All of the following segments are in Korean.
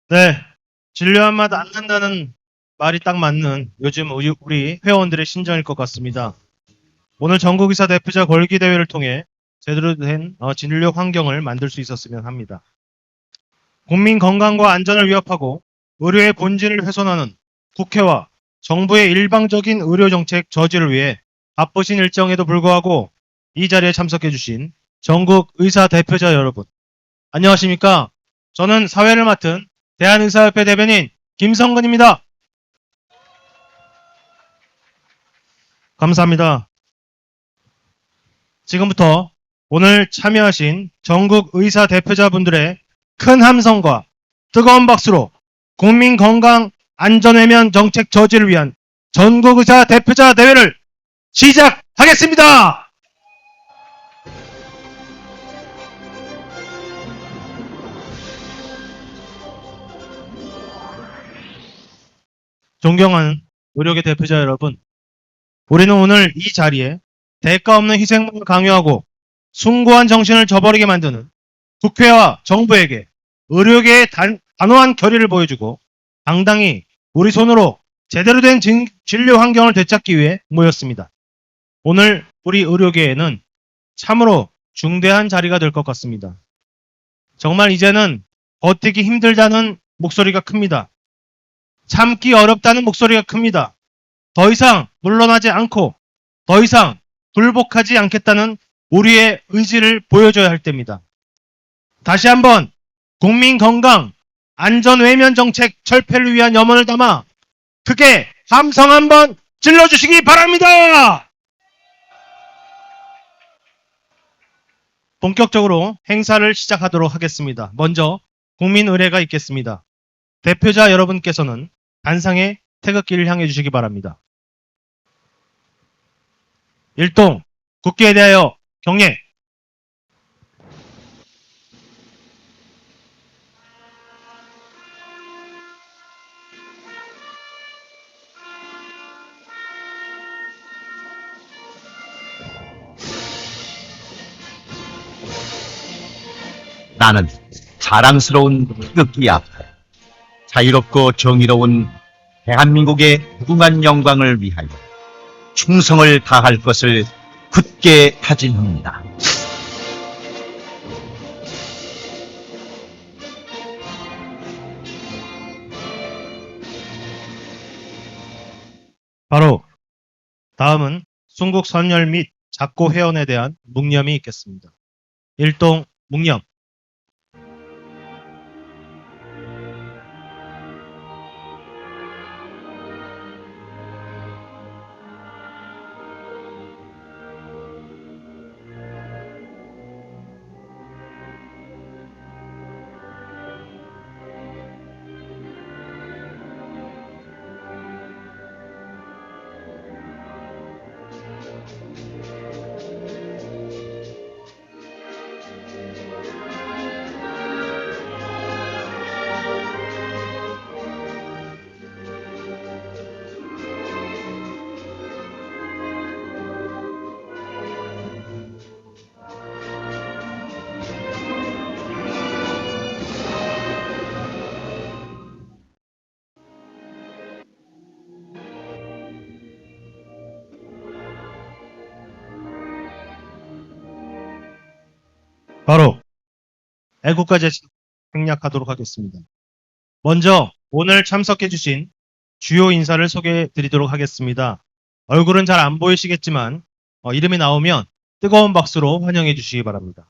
네, 진료한 맛 안 난다는 말이 딱 맞는 요즘 우리 회원들의 심정일 것 같습니다. 오늘 전국의사 대표자 걸기 대회를 통해 제대로 된 진료 환경을 만들 수 있었으면 합니다. 국민 건강과 안전을 위협하고 의료의 본질을 훼손하는 국회와 정부의 일방적인 의료정책 저지를 위해 바쁘신 일정에도 불구하고 이 자리에 참석해 주신 전국 의사 대표자 여러분, 안녕하십니까? 저는 사회를 맡은 대한의사협회 대변인 김성근입니다. 감사합니다. 지금부터 오늘 참여하신 전국 의사 대표자분들의 큰 함성과 뜨거운 박수로 국민 건강 안전외면 정책 저지를 위한 전국 의사 대표자 대회를 시작하겠습니다. 존경하는 의료계 대표자 여러분, 우리는 오늘 이 자리에 대가 없는 희생을 강요하고 숭고한 정신을 저버리게 만드는 국회와 정부에게 의료계의 단호한 결의를 보여주고 당당히 우리 손으로 제대로 된 진료 환경을 되찾기 위해 모였습니다. 오늘 우리 의료계에는 참으로 중대한 자리가 될 것 같습니다. 정말 이제는 버티기 힘들다는 목소리가 큽니다. 참기 어렵다는 목소리가 큽니다. 더 이상 물러나지 않고 더 이상 굴복하지 않겠다는 우리의 의지를 보여줘야 할 때입니다. 다시 한번 국민 건강 안전 외면 정책 철폐를 위한 염원을 담아 크게 함성 한번 질러주시기 바랍니다. 본격적으로 행사를 시작하도록 하겠습니다. 먼저 국민 의례가 있겠습니다. 대표자 여러분께서는 단상의 태극기를 향해 주시기 바랍니다. 일동 국기에 대하여 경례. 나는 자랑스러운 태극기 앞에 자유롭고 정의로운 대한민국의 무궁한 영광을 위하여 충성을 다할 것을 굳게 다짐합니다. 바로 다음은 순국 선열 및 작고 회원에 대한 묵념이 있겠습니다. 일동 묵념. 바로 애국가 제식 생략하도록 하겠습니다. 먼저 오늘 참석해 주신 주요 인사를 소개해 드리도록 하겠습니다. 얼굴은 잘 안 보이시겠지만 이름이 나오면 뜨거운 박수로 환영해 주시기 바랍니다.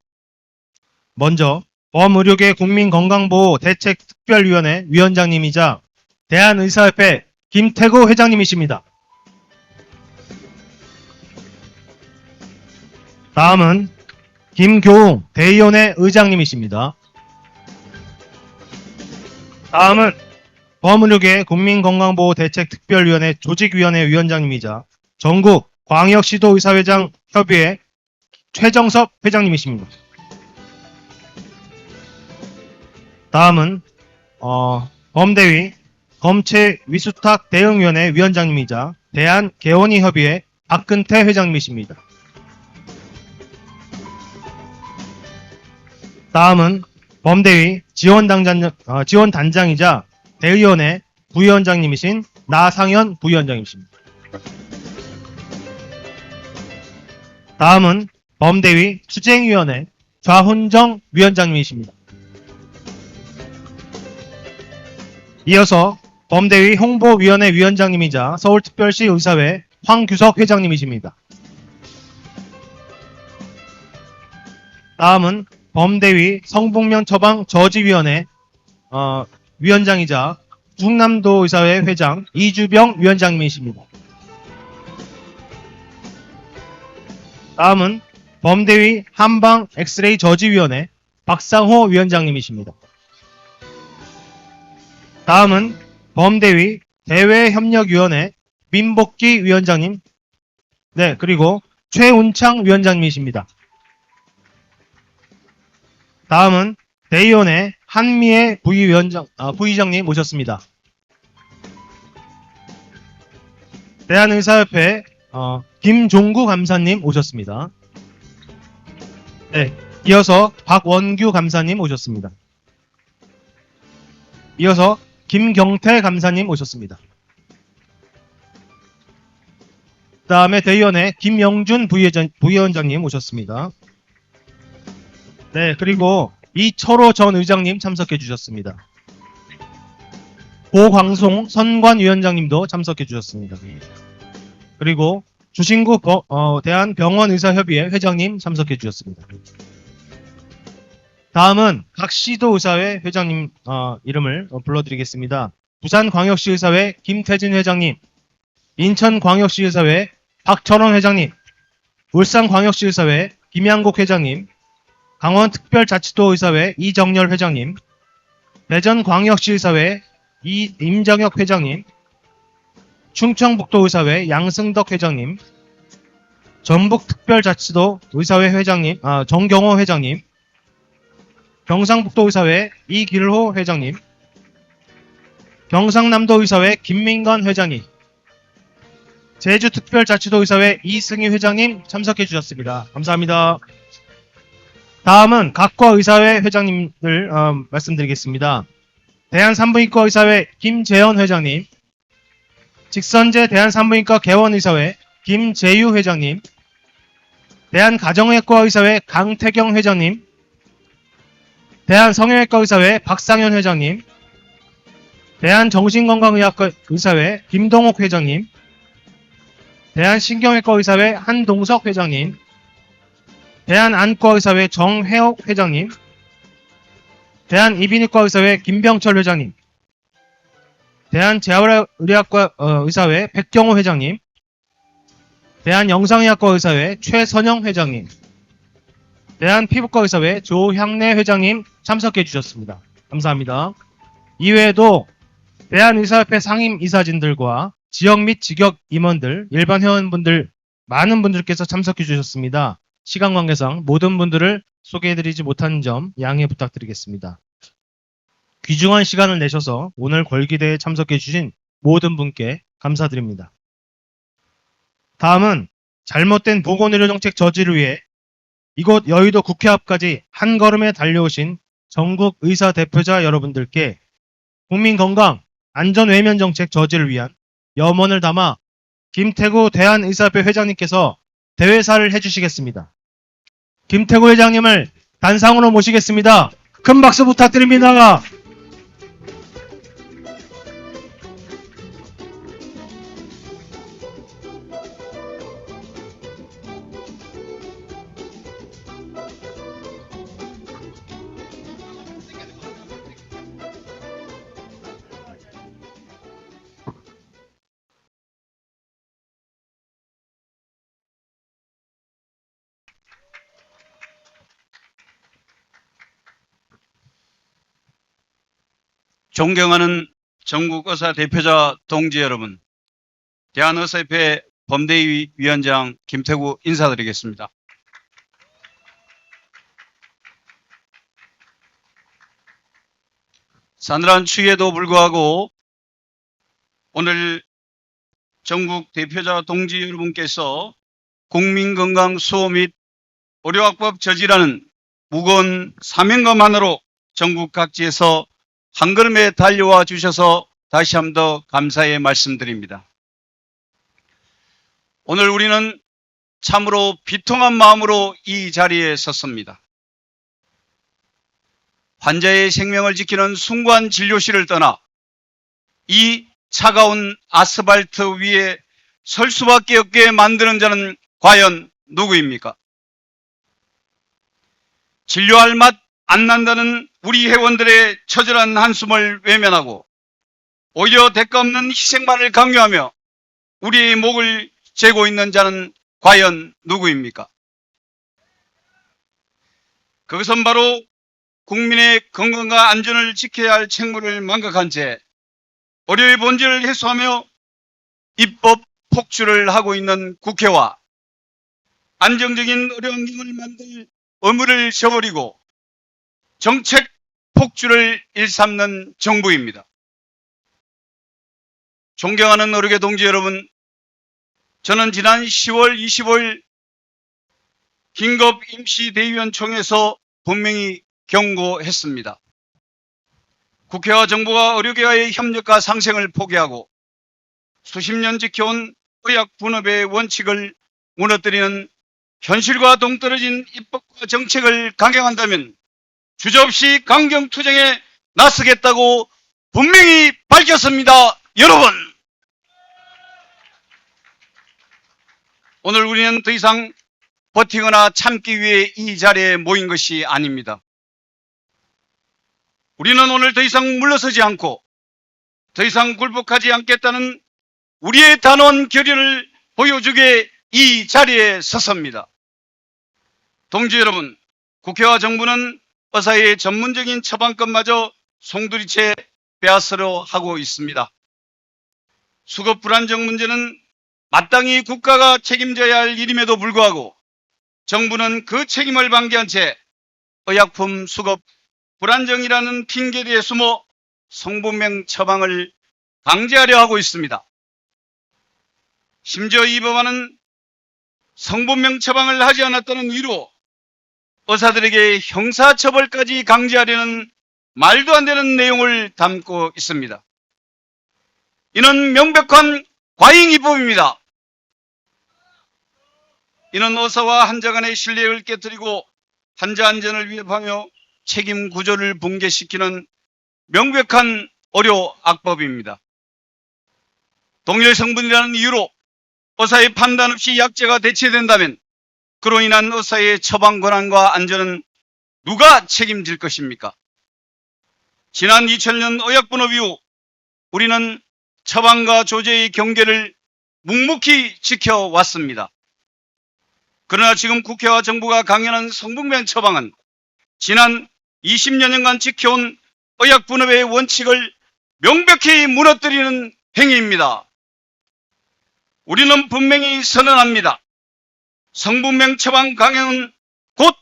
먼저 범의료계 국민건강보호 대책특별위원회 위원장님이자 대한의사협회 김태구 회장님이십니다. 다음은 김교웅 대의원회 의장님이십니다. 다음은 범의료계 국민건강보호 대책특별위원회 조직위원회 위원장님이자 전국 광역시도의사회장 협의회 최정섭 회장님이십니다. 다음은 범대위 검체위수탁 대응위원회 위원장님이자 대한개원의협의회 박근태 회장님이십니다. 다음은 범대위 지원단장이자 대의원의 부위원장님이신 나상현 부위원장님이십니다. 다음은 범대위 투쟁위원회 좌훈정 위원장님이십니다. 이어서 범대위 홍보위원회 위원장님이자 서울특별시 의사회 황규석 회장님이십니다. 다음은 범대위 성북면 처방 저지위원회 위원장이자 충남도 의사회 회장 이주병 위원장님이십니다. 다음은 범대위 한방 엑스레이 저지위원회 박상호 위원장님이십니다. 다음은 범대위 대외협력위원회 민복기 위원장님, 네, 그리고 최운창 위원장님이십니다. 다음은 대의원의 한미애 부의장님 모셨습니다. 대한의사협회 김종구 감사님 오셨습니다. 네, 이어서 박원규 감사님 오셨습니다. 이어서 김경태 감사님 오셨습니다. 그 다음에 대의원의 김영준 부위원장님 오셨습니다. 네, 그리고 이철호 전 의장님 참석해 주셨습니다. 고광송 선관위원장님도 참석해 주셨습니다. 그리고 주신구 대한병원의사협의회 회장님 참석해 주셨습니다. 다음은 각 시도의사회 회장님 이름을 불러드리겠습니다. 부산광역시의사회 김태진 회장님, 인천광역시의사회 박철원 회장님, 울산광역시의사회 김양국 회장님, 강원특별자치도의사회 이정열 회장님, 대전광역시의사회 임정혁 회장님, 충청북도의사회 양승덕 회장님, 전북특별자치도 의사회 회장님, 정경호 회장님, 경상북도의사회 이길호 회장님, 경상남도의사회 김민건 회장님, 제주특별자치도의사회 이승희 회장님 참석해 주셨습니다. 감사합니다. 다음은 각과 의사회 회장님들 말씀드리겠습니다. 대한산부인과의사회 김재현 회장님, 직선제 대한산부인과 개원의사회 김재유 회장님, 대한가정의학과의사회 강태경 회장님, 대한성형외과의사회 박상현 회장님, 대한정신건강의학과의사회 김동옥 회장님, 대한신경외과의사회 한동석 회장님, 대한안과의사회 정혜옥 회장님, 대한이비인후과의사회 김병철 회장님, 대한재활의학과 의사회 백경호 회장님, 대한영상의학과 의사회 최선영 회장님, 대한피부과 의사회 조향래 회장님 참석해 주셨습니다. 감사합니다. 이외에도 대한의사협회 상임이사진들과 지역 및 직역 임원들, 일반 회원분들 많은 분들께서 참석해 주셨습니다. 시간 관계상 모든 분들을 소개해드리지 못한 점 양해 부탁드리겠습니다. 귀중한 시간을 내셔서 오늘 걸기대에 참석해 주신 모든 분께 감사드립니다. 다음은 잘못된 보건의료정책 저지를 위해 이곳 여의도 국회 앞까지 한 걸음에 달려오신 전국 의사 대표자 여러분들께 국민건강 안전외면정책 저지를 위한 염원을 담아 김태구 대한의사협회 회장님께서 대회사를 해주시겠습니다. 김태구 회장님을 단상으로 모시겠습니다. 큰 박수 부탁드립니다. 존경하는 전국의사 대표자 동지 여러분, 대한의사협회 범대위 위원장 김태구 인사드리겠습니다. 싸늘한 추위에도 불구하고 오늘 전국 대표자 동지 여러분께서 국민건강 수호 및 의료학법 저지라는 무거운 사명감만으로 전국 각지에서 한 걸음에 달려와 주셔서 다시 한 번 더 감사의 말씀드립니다. 오늘 우리는 참으로 비통한 마음으로 이 자리에 섰습니다. 환자의 생명을 지키는 숭고한 진료실을 떠나 이 차가운 아스팔트 위에 설 수밖에 없게 만드는 자는 과연 누구입니까? 진료할 맛 안 난다는 우리 회원들의 처절한 한숨을 외면하고 오히려 대가 없는 희생만을 강요하며 우리의 목을 재고 있는 자는 과연 누구입니까? 그것은 바로 국민의 건강과 안전을 지켜야 할 책무를 망각한 채 의료의 본질을 해소하며 입법 폭주를 하고 있는 국회와 안정적인 의료 환경을 만들 의무를 저버리고 정책 폭주를 일삼는 정부입니다. 존경하는 의료계 동지 여러분, 저는 지난 10월 25일 긴급 임시대의원총회에서 분명히 경고했습니다. 국회와 정부가 의료계와의 협력과 상생을 포기하고 수십 년 지켜온 의약분업의 원칙을 무너뜨리는 현실과 동떨어진 입법과 정책을 강행한다면 주저없이 강경투쟁에 나서겠다고 분명히 밝혔습니다. 여러분, 오늘 우리는 더 이상 버티거나 참기 위해 이 자리에 모인 것이 아닙니다. 우리는 오늘 더 이상 물러서지 않고 더 이상 굴복하지 않겠다는 우리의 단호한 결의를 보여주게 이 자리에 섰습니다. 동지 여러분, 국회와 정부는 의사의 전문적인 처방권마저 송두리째 빼앗으려 하고 있습니다. 수급 불안정 문제는 마땅히 국가가 책임져야 할 일임에도 불구하고 정부는 그 책임을 방기한 채 의약품 수급 불안정이라는 핑계대에 숨어 성분명 처방을 강제하려 하고 있습니다. 심지어 이 법안은 성분명 처방을 하지 않았다는 이유로 의사들에게 형사처벌까지 강제하려는 말도 안 되는 내용을 담고 있습니다. 이는 명백한 과잉입법입니다. 이는 의사와 환자 간의 신뢰를 깨뜨리고 환자 안전을 위협하며 책임 구조를 붕괴시키는 명백한 의료 악법입니다. 동일 성분이라는 이유로 의사의 판단 없이 약제가 대체된다면 그로 인한 의사의 처방 권한과 안전은 누가 책임질 것입니까? 지난 2000년 의약분업 이후 우리는 처방과 조제의 경계를 묵묵히 지켜왔습니다. 그러나 지금 국회와 정부가 강연한 성분명 처방은 지난 20여년간 지켜온 의약분업의 원칙을 명백히 무너뜨리는 행위입니다. 우리는 분명히 선언합니다. 성분명 처방 강행은 곧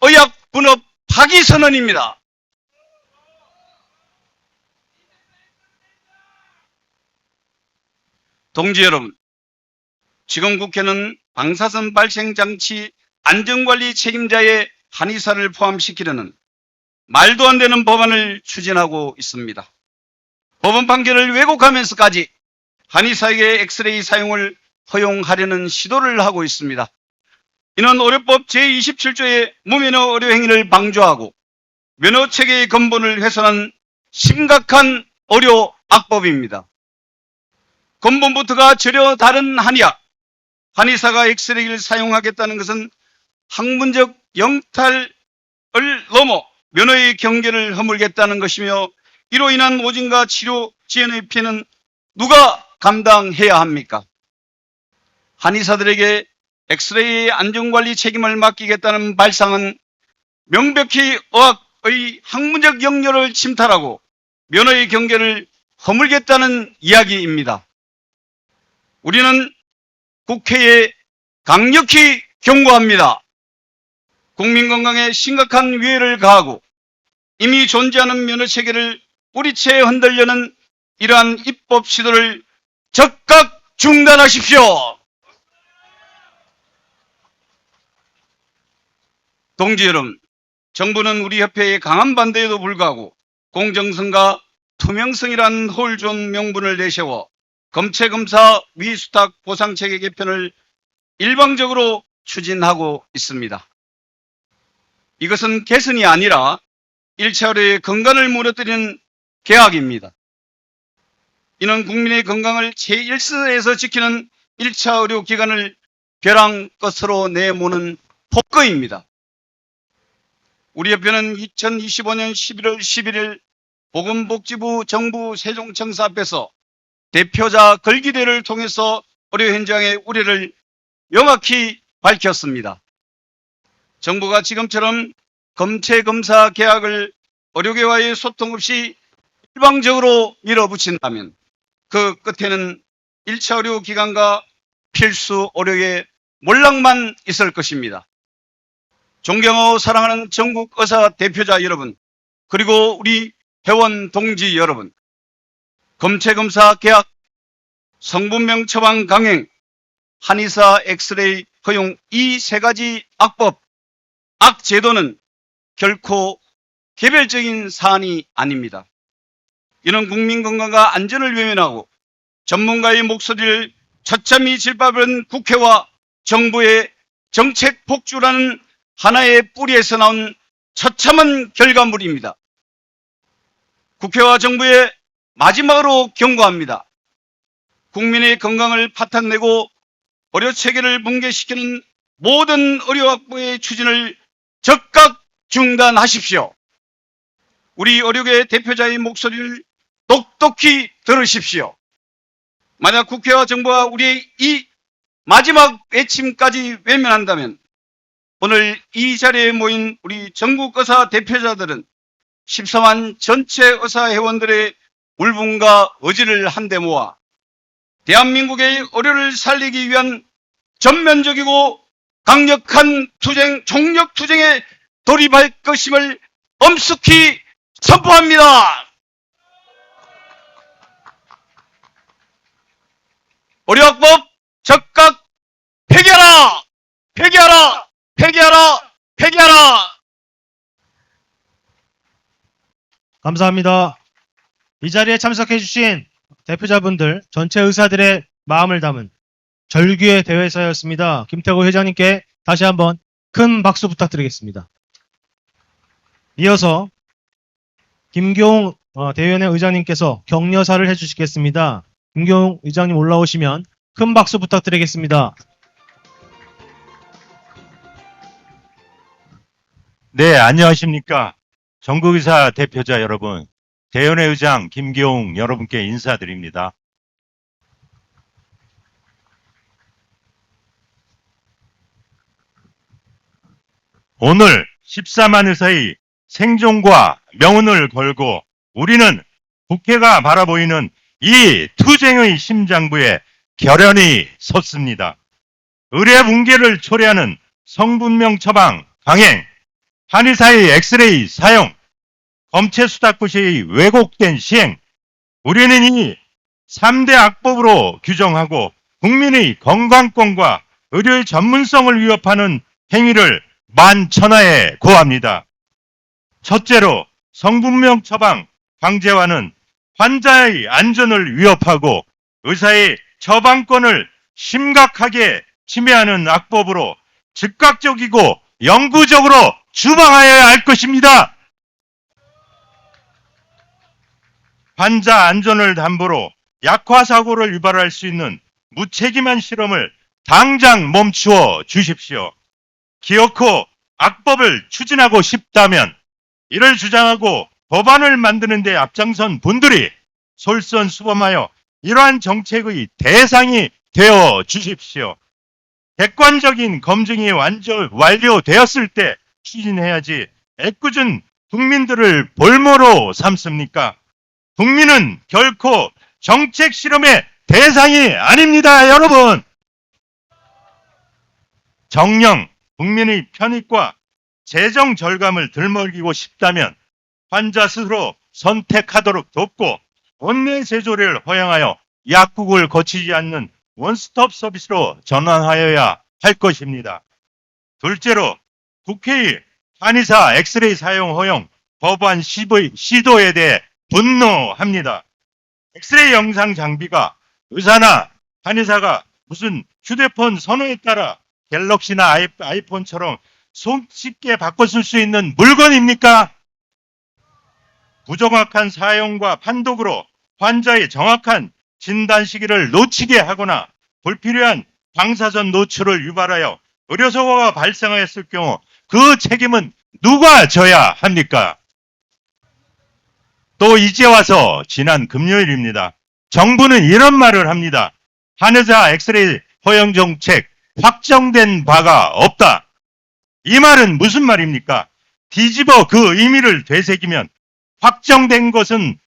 의약분업 파기 선언입니다. 동지 여러분, 지금 국회는 방사선 발생 장치 안전관리 책임자의 한의사를 포함시키려는 말도 안 되는 법안을 추진하고 있습니다. 법원 판결을 왜곡하면서까지 한의사에게 엑스레이 사용을 허용하려는 시도를 하고 있습니다. 이는 의료법 제27조의 무면허 의료행위를 방조하고 면허체계의 근본을 훼손한 심각한 의료 악법입니다. 근본부터가 전혀 다른 한의학, 한의사가 엑스레이를 사용하겠다는 것은 학문적 영탈을 넘어 면허의 경계를 허물겠다는 것이며 이로 인한 오진과 치료 지연의 피해는 누가 감당해야 합니까? 한의사들에게 엑스레이의 안전관리 책임을 맡기겠다는 발상은 명백히 의학의 학문적 영역을 침탈하고 면허의 경계를 허물겠다는 이야기입니다. 우리는 국회에 강력히 경고합니다. 국민 건강에 심각한 위해를 가하고 이미 존재하는 면허체계를 뿌리채 흔들려는 이러한 입법 시도를 즉각 중단하십시오. 동지 여러분, 정부는 우리 협회의 강한 반대에도 불구하고 공정성과 투명성이란 허울 좋은 명분을 내세워 검체검사 위수탁 보상체계 개편을 일방적으로 추진하고 있습니다. 이것은 개선이 아니라 1차 의료의 건강을 무너뜨리는 계약입니다. 이는 국민의 건강을 제1선에서 지키는 1차 의료기관을 벼랑 끝으로 내모는 폭거입니다. 우리 협회는 2025년 11월 11일 보건복지부 정부 세종청사 앞에서 대표자 걸기대를 통해서 의료 현장의 우려를 명확히 밝혔습니다. 정부가 지금처럼 검체검사 계약을 의료계와의 소통 없이 일방적으로 밀어붙인다면 그 끝에는 1차 의료기관과 필수 의료의 몰락만 있을 것입니다. 존경하고 사랑하는 전국 의사 대표자 여러분, 그리고 우리 회원 동지 여러분, 검체검사 계약, 성분명 처방 강행, 한의사 엑스레이 허용 이 세 가지 악법, 악제도는 결코 개별적인 사안이 아닙니다. 이는 국민 건강과 안전을 외면하고 전문가의 목소리를 처참히 질밟은 국회와 정부의 정책 폭주라는 하나의 뿌리에서 나온 처참한 결과물입니다. 국회와 정부에 마지막으로 경고합니다. 국민의 건강을 파탄내고 의료체계를 붕괴시키는 모든 의료확보의 추진을 즉각 중단하십시오. 우리 의료계 대표자의 목소리를 똑똑히 들으십시오. 만약 국회와 정부가 우리의 이 마지막 외침까지 외면한다면 오늘 이 자리에 모인 우리 전국 의사 대표자들은 14만 전체 의사 회원들의 울분과 의지를 한데 모아 대한민국의 의료를 살리기 위한 전면적이고 강력한 투쟁, 총력 투쟁에 돌입할 것임을 엄숙히 선포합니다. 의료학법 즉각 폐기하라! 폐기하라! 폐기하라! 폐기하라! 감사합니다. 이 자리에 참석해 주신 대표자분들, 전체 의사들의 마음을 담은 절규의 대회사였습니다. 김태고 회장님께 다시 한번 큰 박수 부탁드리겠습니다. 이어서 김교웅 대의원회 의장님께서 격려사를 해주시겠습니다. 김교웅 의장님 올라오시면 큰 박수 부탁드리겠습니다. 네, 안녕하십니까. 전국의사 대표자 여러분, 대의원회 의장 김기용 여러분께 인사드립니다. 오늘 14만 의사의 생존과 명운을 걸고 우리는 국회가 바라보이는 이 투쟁의 심장부에 결연히 섰습니다. 의료 붕괴를 초래하는 성분명 처방 강행, 한의사의 엑스레이 사용, 검체 수탁 시의 왜곡된 시행, 우리는 이 3대 악법으로 규정하고 국민의 건강권과 의료의 전문성을 위협하는 행위를 만천하에 고합니다. 첫째로 성분명 처방 강제화는 환자의 안전을 위협하고 의사의 처방권을 심각하게 침해하는 악법으로 즉각적이고 영구적으로 추방하여야 할 것입니다. 환자 안전을 담보로 약화사고를 유발할 수 있는 무책임한 실험을 당장 멈추어 주십시오. 기어코 악법을 추진하고 싶다면 이를 주장하고 법안을 만드는 데 앞장선 분들이 솔선수범하여 이러한 정책의 대상이 되어 주십시오. 객관적인 검증이 완료되었을 때 추진해야지 애꿎은 국민들을 볼모로 삼습니까? 국민은 결코 정책 실험의 대상이 아닙니다, 여러분! 정녕 국민의 편익과 재정 절감을 들먹이고 싶다면 환자 스스로 선택하도록 돕고 원내 제조를 허용하여 약국을 거치지 않는 원스톱 서비스로 전환하여야 할 것입니다. 둘째로 국회의 한의사 엑스레이 사용 허용 법안 시도에 대해 분노합니다. 엑스레이 영상 장비가 의사나 한의사가 무슨 휴대폰 선호에 따라 갤럭시나 아이폰처럼 손쉽게 바꿔 쓸 수 있는 물건입니까? 부정확한 사용과 판독으로 환자의 정확한 진단 시기를 놓치게 하거나 불필요한 방사선 노출을 유발하여 의료사고가 발생하였을 경우 그 책임은 누가 져야 합니까? 또 이제 와서 지난 금요일입니다. 정부는 이런 말을 합니다. 한의사 엑스레이 허용 정책 확정된 바가 없다. 이 말은 무슨 말입니까? 뒤집어 그 의미를 되새기면 확정된 것은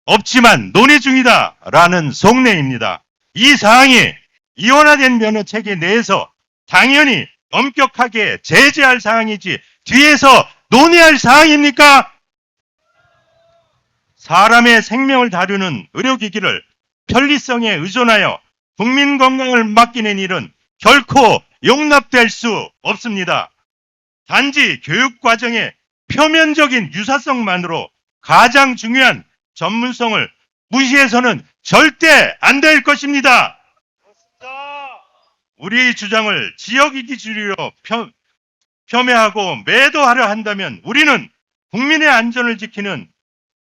없지만 논의 중이다 라는 속내입니다. 이 사항이 이원화된 면허 체계 내에서 당연히 엄격하게 제재할 사항이지 뒤에서 논의할 사항입니까? 사람의 생명을 다루는 의료기기를 편리성에 의존하여 국민 건강을 맡기는 일은 결코 용납될 수 없습니다. 단지 교육과정의 표면적인 유사성만으로 가장 중요한 전문성을 무시해서는 절대 안 될 것입니다. 우리의 주장을 지역이기주의로 폄훼하고 매도하려 한다면 우리는 국민의 안전을 지키는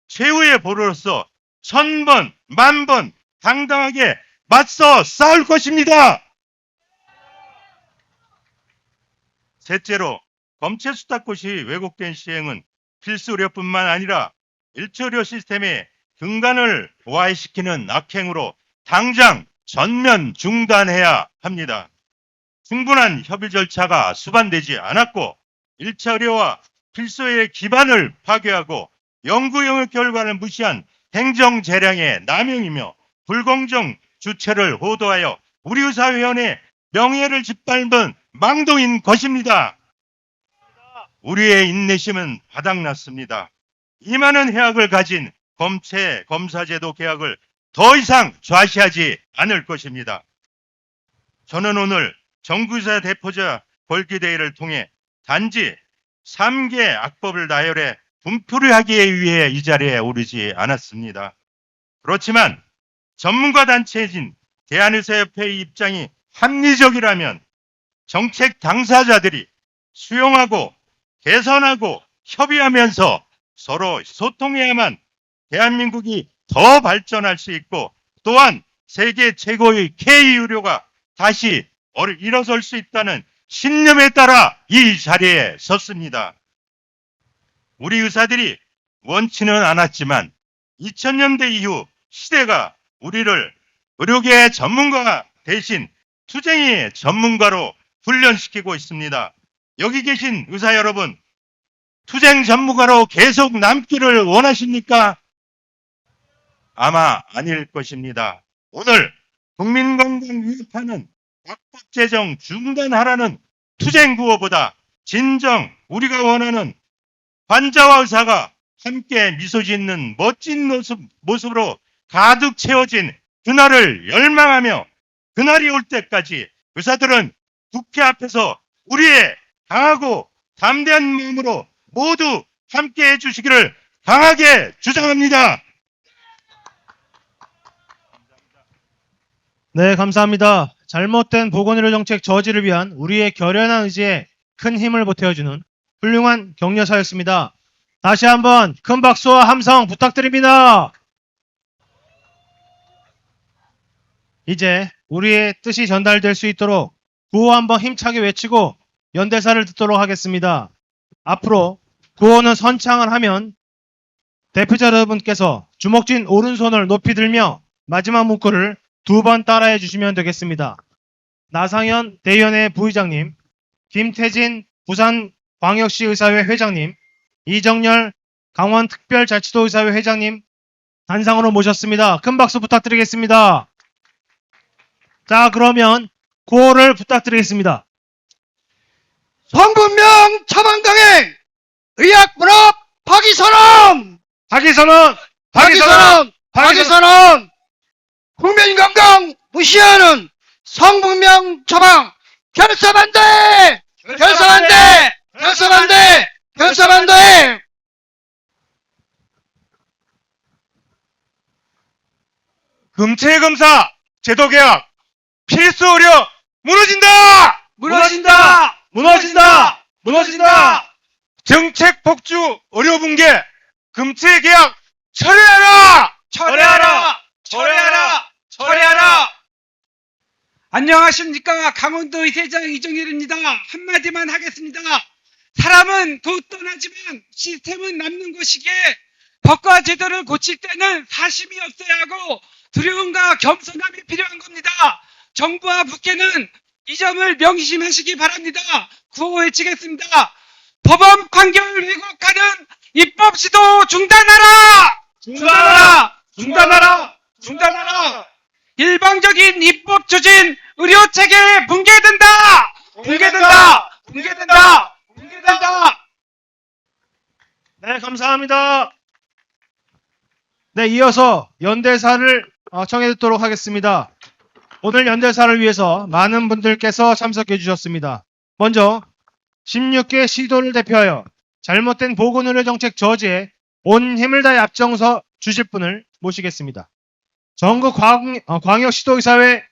최후의 보루로서 1000번, 10,000번 당당하게 맞서 싸울 것입니다. 셋째로 검체 수탁고시 왜곡된 시행은 필수 의료뿐만 아니라 일처 의료 시스템의 근간을 와해시키는 악행으로 당장 전면 중단해야 합니다. 충분한 협의 절차가 수반되지 않았고 1차 의료와 필수의 기반을 파괴하고 연구 영역 결과를 무시한 행정재량의 남용이며 불공정 주체를 호도하여 우리 의사회원의 명예를 짓밟은 망동인 것입니다. 우리의 인내심은 바닥났습니다. 이 많은 해악을 가진 검체 검사제도 개혁을 더 이상 좌시하지 않을 것입니다. 저는 오늘 정부의사 대표자 벌기대회를 통해 단지 3개 악법을 나열해 분풀이 하기 위해 이 자리에 오르지 않았습니다. 그렇지만 전문가 단체인 대한의사협회의 입장이 합리적이라면 정책 당사자들이 수용하고 개선하고 협의하면서 서로 소통해야만 대한민국이 더 발전할 수 있고 또한 세계 최고의 K의료가 다시 일어설 수 있다는 신념에 따라 이 자리에 섰습니다. 우리 의사들이 원치는 않았지만 2000년대 이후 시대가 우리를 의료계의 전문가 대신 투쟁의 전문가로 훈련시키고 있습니다. 여기 계신 의사 여러분, 투쟁 전문가로 계속 남기를 원하십니까? 아마 아닐 것입니다. 오늘 국민건강 위협하는 악법 제정 중단하라는 투쟁 구호보다 진정 우리가 원하는 환자와 의사가 함께 미소 짓는 멋진 모습으로 가득 채워진 그날을 열망하며 그날이 올 때까지 의사들은 국회 앞에서 우리의 강하고 담대한 마음으로 모두 함께 해주시기를 강하게 주장합니다. 네, 감사합니다. 잘못된 보건의료 정책 저지를 위한 우리의 결연한 의지에 큰 힘을 보태어주는 훌륭한 격려사였습니다. 다시 한번 큰 박수와 함성 부탁드립니다. 이제 우리의 뜻이 전달될 수 있도록 구호 한번 힘차게 외치고 연대사를 듣도록 하겠습니다. 앞으로 구호는 선창을 하면 대표자 여러분께서 주먹 쥔 오른손을 높이 들며 마지막 문구를 2번 따라해 주시면 되겠습니다. 나상현 대의원회 부의장님, 김태진 부산광역시 의사회 회장님, 이정열 강원특별자치도 의사회 회장님 단상으로 모셨습니다. 큰 박수 부탁드리겠습니다. 자, 그러면 구호를 부탁드리겠습니다. 성분명 처방강행 의약분업 파기선언 파기선언! 파기선언 파기선언 국민건강 무시하는 성분명 처방 결사반대 결사반대 결사반대 결사반대 금체검사 제도개혁 필수 의료 무너진다! 무너진다! 무너진다! 무너진다! 정책 복주 의료 붕괴 금체계약 철회하라! 철회하라! 철회하라! 철회하라! 안녕하십니까. 강원도의회장 이종일입니다. 한마디만 하겠습니다. 사람은 곧 떠나지만 시스템은 남는 것이기에 법과 제도를 고칠 때는 사심이 없어야 하고 두려움과 겸손함이 필요한 겁니다. 정부와 국회는 이 점을 명심하시기 바랍니다. 구호 외치겠습니다. 법원 판결 왜곡하는 입법 시도 중단하라! 중단하라! 중단하라! 중단하라! 일방적인 입법 추진 의료 체계 붕괴된다! 붕괴된다! 붕괴된다! 붕괴된다! 네, 감사합니다. 네, 이어서 연대사를 청해 듣도록 하겠습니다. 오늘 연대사를 위해서 많은 분들께서 참석해 주셨습니다. 먼저 16개 시도를 대표하여 잘못된 보건의료 정책 저지에 온 힘을 다해 앞장서 주실 분을 모시겠습니다. 전국 광역시도의사회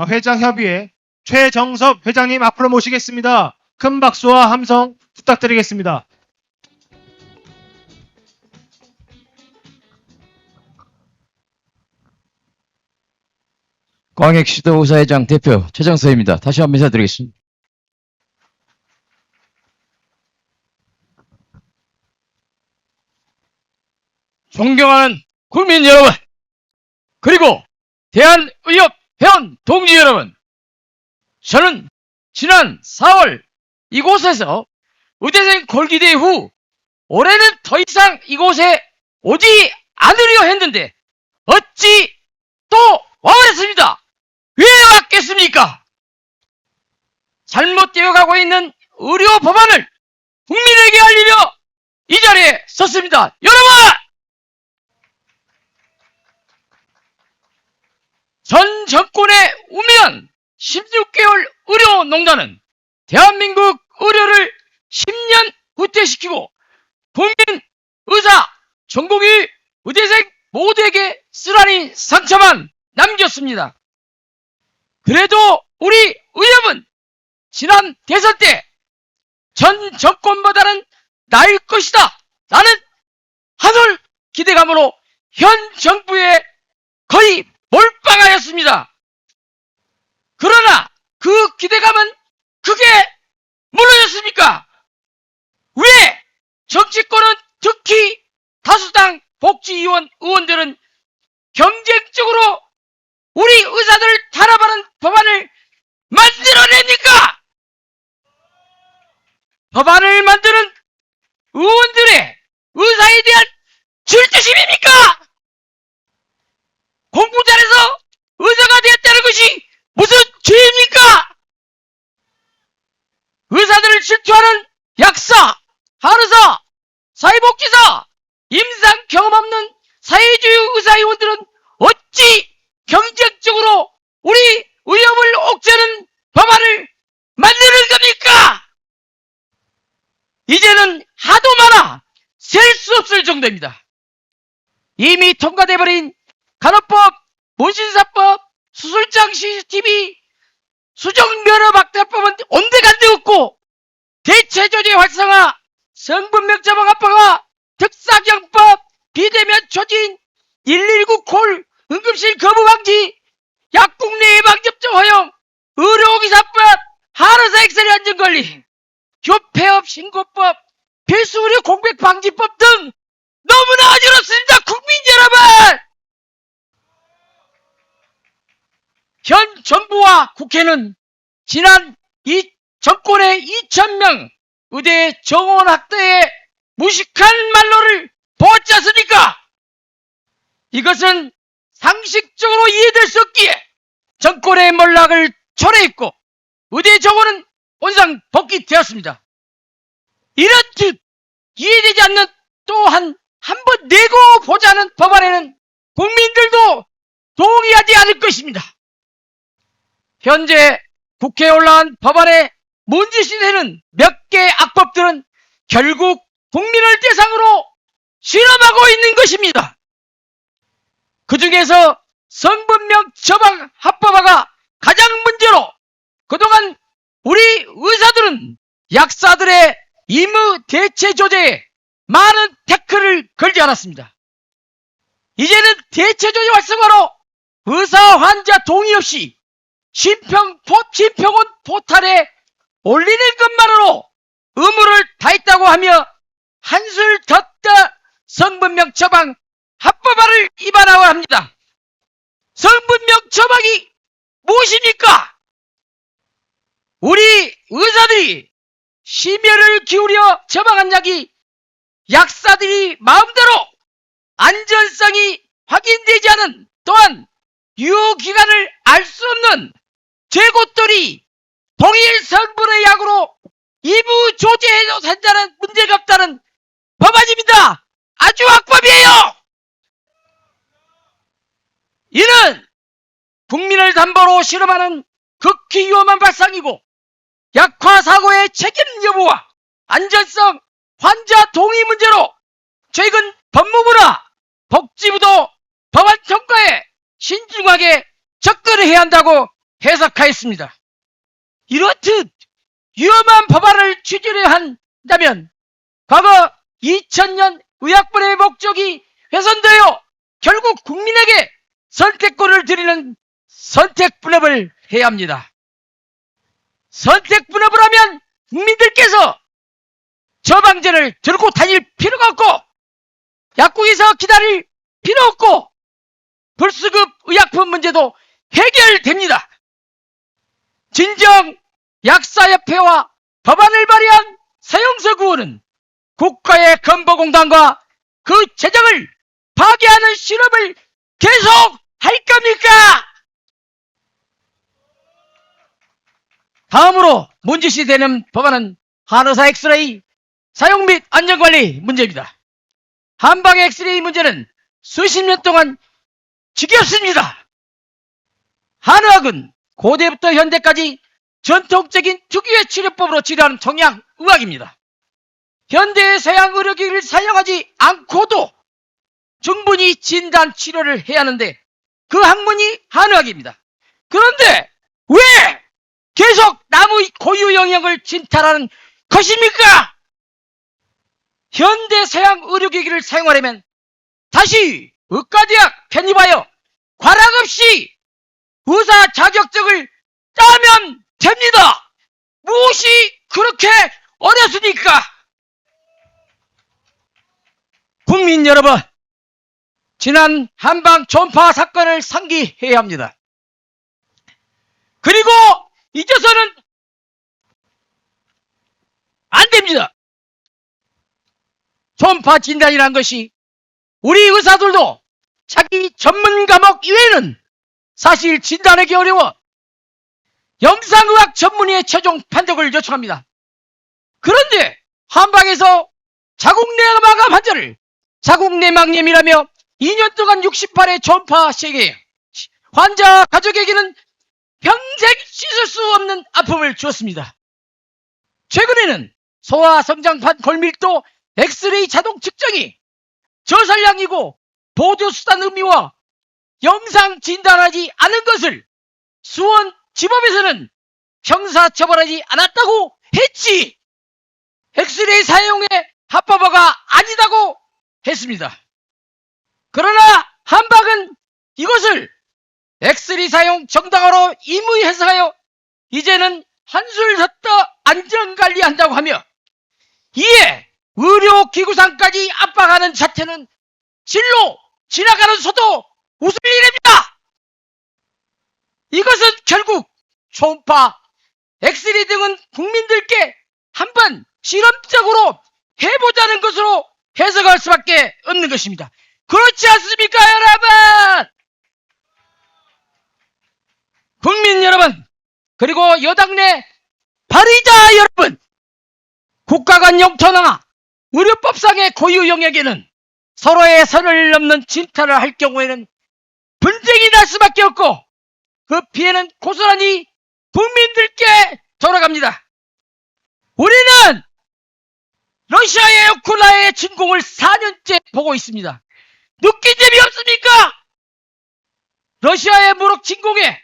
회장협의회 최정섭 회장님 앞으로 모시겠습니다. 큰 박수와 함성 부탁드리겠습니다. 광역시도의사회장 대표 최정서입니다. 다시 한번 인사드리겠습니다. 존경하는 국민 여러분, 그리고 대한의협 회원 동지 여러분, 저는 지난 4월 이곳에서 의대생 골기대 후 올해는 더 이상 이곳에 오지 않으려 했는데 어찌 또 와버렸습니다. 왜 왔겠습니까? 잘못되어 가고 있는 의료 법안을 국민에게 알리려 이 자리에 섰습니다. 여러분! 전 정권의 우매한 16개월 의료농단은 대한민국 의료를 10년 후퇴시키고 국민, 의사, 전공의, 의대생 모두에게 쓰라린 상처만 남겼습니다. 그래도 우리 의협은 지난 대선 때 전 정권보다는 나을 것이다 라는 한올 기대감으로 현 정부에 거의 몰빵하였습니다. 그러나 그 기대감은 크게 무너졌습니까? 왜 정치권은, 특히 다수당 복지위원 의원들은 경쟁적으로 우리 의사들을 탄압하는 법안을 만들어냅니까? 법안을 만드는 의원들의 의사에 대한 질투심입니까? 공부 잘해서 의사가 되었다는 것이 무슨 죄입니까? 의사들을 질투하는 약사, 한의사, 사회복지사, 임상 경험 없는 사회주의 의사의원들은 어찌 경쟁적으로 우리 의협을 옥죄는 법안을 만드는 겁니까? 이제는 하도 많아 셀 수 없을 정도입니다. 이미 통과돼버린 간호법, 문신사법, 수술장 CCTV, 수정면허박탈법은 온데간데 없고 대체조제 활성화, 성분명자방 합법화, 특사경법, 비대면 초진, 119콜, 응급실 거부 방지, 약국 내 예방접종 허용, 의료기사법, 한의사 엑셀 안전관리, 교폐업 신고법, 필수의료 공백 방지법 등 너무나 어지럽습니다. 국민 여러분! 현 정부와 국회는 지난 이 정권의 2,000명 의대 정원 학대의 무식한 말로를 보았지 않습니까? 이것은 상식적으로 이해될 수 없기에 정권의 몰락을 초래했고 의대 정원은 온상 복귀되었습니다. 이렇듯 이해되지 않는 또한 한번 내고 보자는 법안에는 국민들도 동의하지 않을 것입니다. 현재 국회에 올라온 법안의 문제시되는 몇 개 악법들은 결국 국민을 대상으로 실험하고 있는 것입니다. 그 중에서 성분명 처방 합법화가 가장 문제로 그동안 우리 의사들은 약사들의 임의 대체 조제에 많은 태클을 걸지 않았습니다. 이제는 대체 조제 활성화로 의사 환자 동의 없이 심평원 포탈에 올리는 것만으로 의무를 다했다고 하며 한술 더 성분명 처방 합법화를 위반하고 합니다. 성분명 처방이 무엇입니까? 우리 의사들이 심혈을 기울여 처방한 약이 약사들이 마음대로 안전성이 확인되지 않은, 또한 유효기간을 알 수 없는 재고떨이 동일 성분의 약으로 일부 조제해서 산다는 문제가 없다는 법안입니다. 아주 악법이에요. 이는 국민을 담보로 실험하는 극히 위험한 발상이고 약화 사고의 책임 여부와 안전성, 환자 동의 문제로 최근 법무부나 복지부도 법안 통과에 신중하게 접근해야 한다고 해석하였습니다. 이렇듯 위험한 법안을 추진해야 한다면 과거 2000년 의약분의 목적이 훼손되어 결국 국민에게 선택권을 드리는 선택분업을 해야 합니다. 선택분업을 하면 국민들께서 처방전을 들고 다닐 필요가 없고 약국에서 기다릴 필요 없고 불수급 의약품 문제도 해결됩니다. 진정 약사협회와 법안을 발의한 서영석 의원은 국가의 건보공단과 그 재정을 파괴하는 실험을 계속 할 겁니까? 다음으로 문제시되는 법안은 한의사 엑스레이 사용 및 안전관리 문제입니다. 한방 엑스레이 문제는 수십 년 동안 지겹습니다. 한의학은 고대부터 현대까지 전통적인 특유의 치료법으로 치료하는 동양의학입니다. 현대의 서양 의료기기를 사용하지 않고도 충분히 진단 치료를 해야 하는데 그 학문이 한의학입니다. 그런데 왜 계속 남의 고유 영역을 침탈하는 것입니까? 현대 서양 의료기기를 사용하려면 다시 의과대학 편입하여 과락 없이 의사 자격증을 따면 됩니다. 무엇이 그렇게 어렵습니까? 국민 여러분, 지난 한방 전파 사건을 상기해야 합니다. 그리고 잊어서는 안 됩니다. 전파 진단이란 것이 우리 의사들도 자기 전문 과목 이외에는 사실 진단하기 어려워 영상의학 전문의의 최종 판독을 요청합니다. 그런데 한방에서 자국내막암 환자를 자국내막염이라며 2년 동안 68회 전파 시행해 환자 가족에게는 평생 씻을 수 없는 아픔을 주었습니다. 최근에는 소아성장판 골밀도 엑스레이 자동 측정이 저산량이고 보조수단 의미와 영상 진단하지 않은 것을 수원 지법에서는 형사처벌하지 않았다고 했지 엑스레이 사용의 합법화가 아니다고 했습니다. 그러나 한방은 이것을 엑스레이 사용 정당화로 임의 해석하여 이제는 한술 더 안전관리한다고 하며 이에 의료기구상까지 압박하는 자체는 진로 지나가는 소도 웃을 일입니다. 이것은 결국 초음파, 엑스레이 등은 국민들께 한번 실험적으로 해보자는 것으로 해석할 수밖에 없는 것입니다. 그렇지 않습니까, 여러분? 국민 여러분, 그리고 여당 내 발의자 여러분, 국가간 영토나 의료법상의 고유 영역에는 서로의 선을 넘는 침탈을 할 경우에는 분쟁이 날 수밖에 없고 그 피해는 고스란히 국민들께 돌아갑니다. 우리는 러시아의 우크라이나의 진공을 4년째 보고 있습니다. 느낀 점이 없습니까? 러시아의 무력 진공에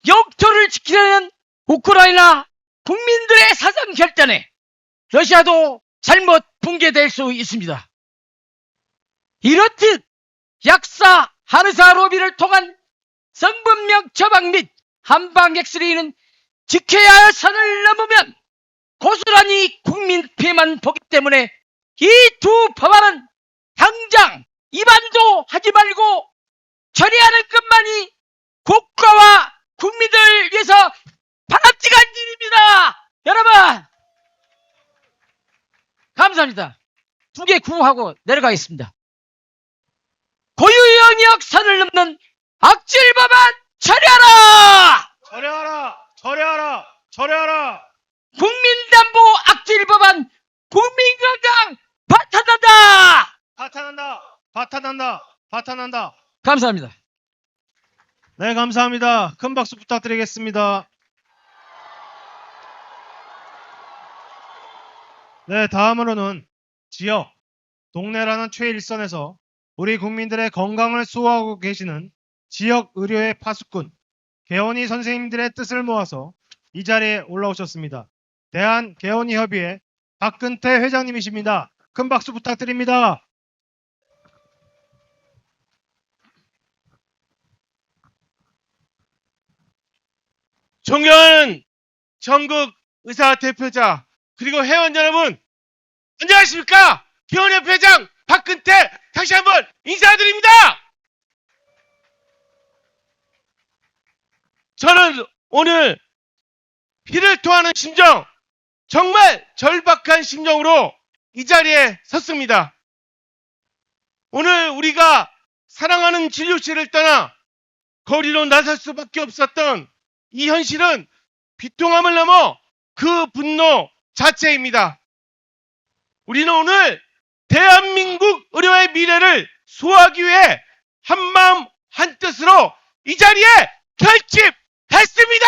영토를 지키려는 우크라이나 국민들의 사상 결단에 러시아도 잘못 붕괴될 수 있습니다. 이렇듯 약사 하느사 로비를 통한 성분명 처방 및 한방 엑스레이는 지켜야 할 선을 넘으면 고스란히 국민 피해만 보기 때문에 이 두 법안은 당장 입안도 하지 말고 처리하는 것만이 국가와 국민들을 위해서 바람직한 일입니다. 여러분 감사합니다. 2개 구호하고 내려가겠습니다. 고유 영역 선을 넘는 악질 법안 처리하라! 철회하라! 철회하라! 철회하라! 국민담보 악질 법안 국민건강 파탄한다! 파탄한다! 파탄한다! 파탄한다! 감사합니다. 네, 감사합니다. 큰 박수 부탁드리겠습니다. 네, 다음으로는 지역, 동네라는 최일선에서 우리 국민들의 건강을 수호하고 계시는 지역 의료의 파수꾼, 개원이 선생님들의 뜻을 모아서 이 자리에 올라오셨습니다. 대한개원이협의회 박근태 회장님이십니다. 큰 박수 부탁드립니다. 존경하는 전국 의사 대표자 그리고 회원 여러분 안녕하십니까? 개원협회 회장 박근태 다시 한번 인사드립니다. 저는 오늘 피를 토하는 심정, 정말 절박한 심정으로 이 자리에 섰습니다. 오늘 우리가 사랑하는 진료실을 떠나 거리로 나설 수밖에 없었던 이 현실은 비통함을 넘어 그 분노 자체입니다. 우리는 오늘 대한민국 의료의 미래를 수호하기 위해 한마음 한뜻으로 이 자리에 결집했습니다.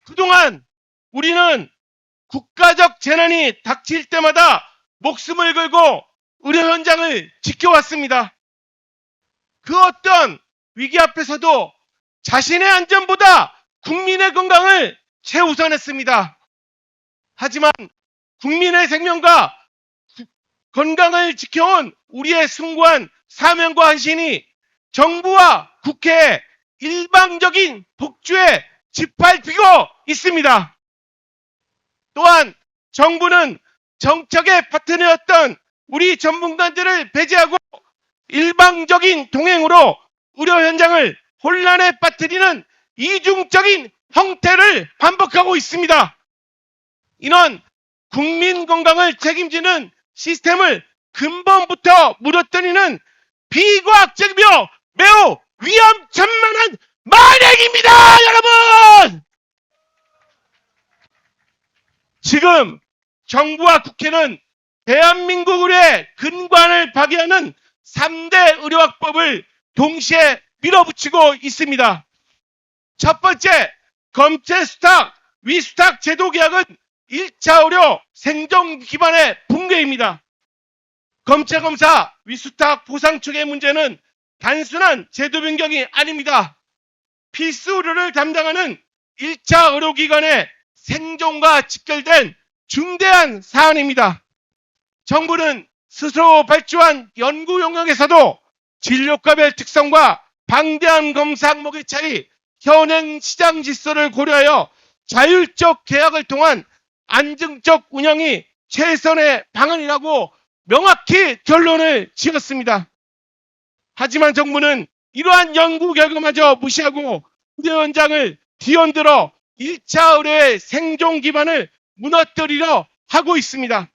그동안 우리는 국가적 재난이 닥칠 때마다 목숨을 걸고 의료 현장을 지켜왔습니다. 그 어떤 위기 앞에서도 자신의 안전보다 국민의 건강을 최우선했습니다. 하지만 국민의 생명과 건강을 지켜온 우리의 숭고한 사명과 헌신이 정부와 국회의 일방적인 독주에 짓밟히고 있습니다. 또한 정부는 정책의 파트너였던 우리 전문가들을 배제하고 일방적인 동행으로 의료 현장을 혼란에 빠뜨리는 이중적인 형태를 반복하고 있습니다. 이는 국민 건강을 책임지는 시스템을 근본부터 무너뜨리는 비과학적이며 매우 위험천만한 만행입니다, 여러분! 지금 정부와 국회는 대한민국 의료의 근간을 파괴하는 3대 의료학법을 동시에 밀어붙이고 있습니다. 첫 번째, 검체 수탁, 위수탁 제도 계약은 1차 의료 생존 기반의 붕괴입니다. 검체 검사, 위수탁 보상 측의 문제는 단순한 제도 변경이 아닙니다. 필수 의료를 담당하는 1차 의료기관의 생존과 직결된 중대한 사안입니다. 정부는 스스로 발주한 연구 용역에서도 진료과별 특성과 방대한 검사 항목의 차이, 현행 시장 질서를 고려하여 자율적 계약을 통한 안정적 운영이 최선의 방안이라고 명확히 결론을 지었습니다. 하지만 정부는 이러한 연구 결과마저 무시하고 의료 현장을 뒤흔들어 1차 의료의 생존 기반을 무너뜨리려 하고 있습니다.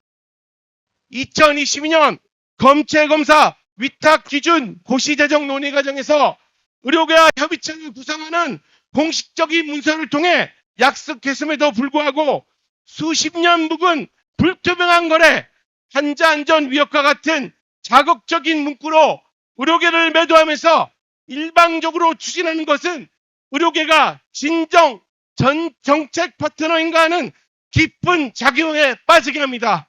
2022년 검체검사 위탁 기준 고시 제정 논의 과정에서 의료계와 협의체를 구성하는 공식적인 문서를 통해 약속했음에도 불구하고 수십 년 묵은 불투명한 거래, 환자 안전 위협과 같은 자극적인 문구로 의료계를 매도하면서 일방적으로 추진하는 것은 의료계가 진정 전 정책 파트너인가 하는 깊은 작용에 빠지게 합니다.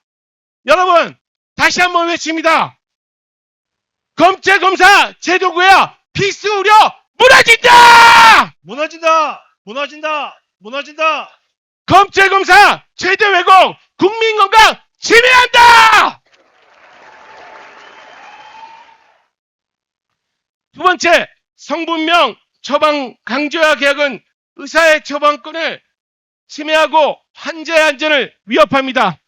여러분, 다시 한번 외칩니다. 검찰 검사 제도구야 필수 우려 무너진다! 무너진다! 무너진다! 무너진다! 검찰 검사 제도 왜곡 국민 건강 침해한다! 두 번째, 성분명 처방 강제화 계약은 의사의 처방권을 침해하고 환자의 안전을 위협합니다.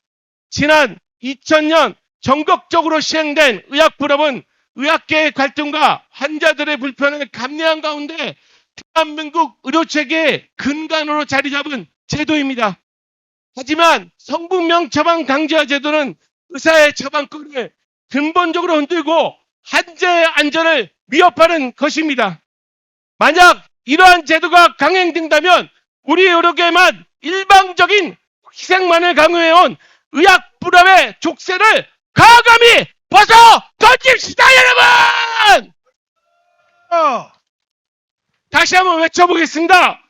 지난 2000년 전국적으로 시행된 의약불업은 의학계의 갈등과 환자들의 불편을 감내한 가운데 대한민국 의료체계의 근간으로 자리 잡은 제도입니다. 하지만 성분명 처방 강제화 제도는 의사의 처방권을 근본적으로 흔들고 환자의 안전을 위협하는 것입니다. 만약 이러한 제도가 강행된다면 우리 의료계만 일방적인 희생만을 강요해온 의학불업의 족쇄를 과감히 벗어 던집시다, 여러분! 다시 한번 외쳐보겠습니다.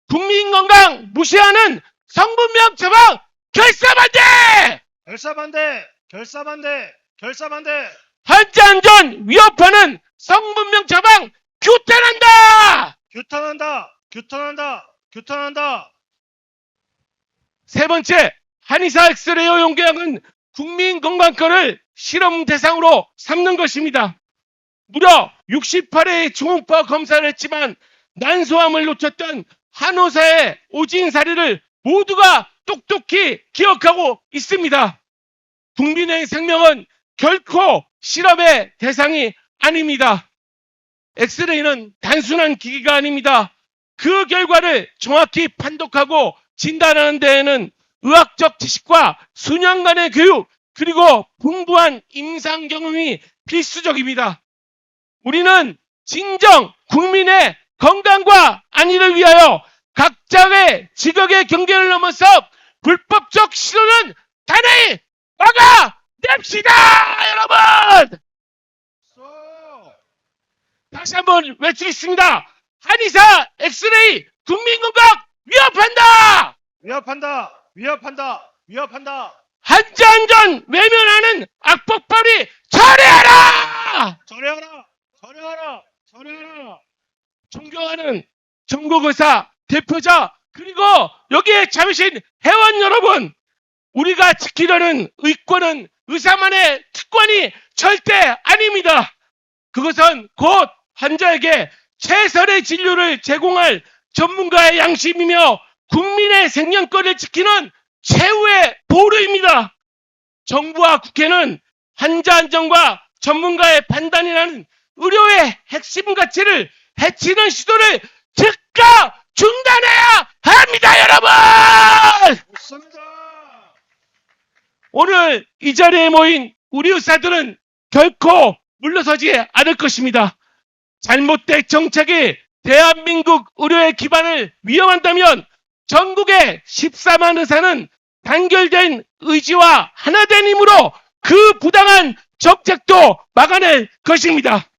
국민건강 무시하는 성분명 처방 결사반대! 결사반대! 결사반대! 결사반대! 환자 안전 위협하는 성분명 처방 규탄한다! 규탄한다! 규탄한다! 규탄한다! 세 번째, 한의사 엑스레이 허용 계약은 국민건강권을 실험 대상으로 삼는 것입니다. 무려 68회의 초음파 검사를 했지만 난소암을 놓쳤던 한의사의 오진사리를 모두가 똑똑히 기억하고 있습니다. 국민의 생명은 결코 실험의 대상이 아닙니다. 엑스레이는 단순한 기기가 아닙니다. 그 결과를 정확히 판독하고 진단하는 데에는 의학적 지식과 수년간의 교육 그리고 풍부한 임상 경험이 필수적입니다. 우리는 진정 국민의 건강과 안위를 위하여 각자의 직업의 경계를 넘어서 불법적 실효는 단호히 막아냅시다, 여러분! 다시 한번 외치겠습니다. 한의사 엑스레이 국민건강 위협한다! 위협한다! 위협한다! 위협한다! 환자 안전 외면하는 악법발이 철회하라! 절여하라! 절여하라! 절여하라! 존경하는 전국의사 대표자 그리고 여기에 참여하신 회원 여러분, 우리가 지키려는 의권은 의사만의 특권이 절대 아닙니다. 그것은 곧 환자에게 최선의 진료를 제공할 전문가의 양심이며 국민의 생명권을 지키는 최후의 보루입니다. 정부와 국회는 환자 안전과 전문가의 판단이라는 의료의 핵심 가치를 해치는 시도를 즉각 중단해야 합니다, 여러분! 좋습니다! 오늘 이 자리에 모인 우리 의사들은 결코 물러서지 않을 것입니다. 잘못된 정책이 대한민국 의료의 기반을 위험한다면 전국의 14만 의사는 단결된 의지와 하나된 힘으로 그 부당한 정책도 막아낼 것입니다.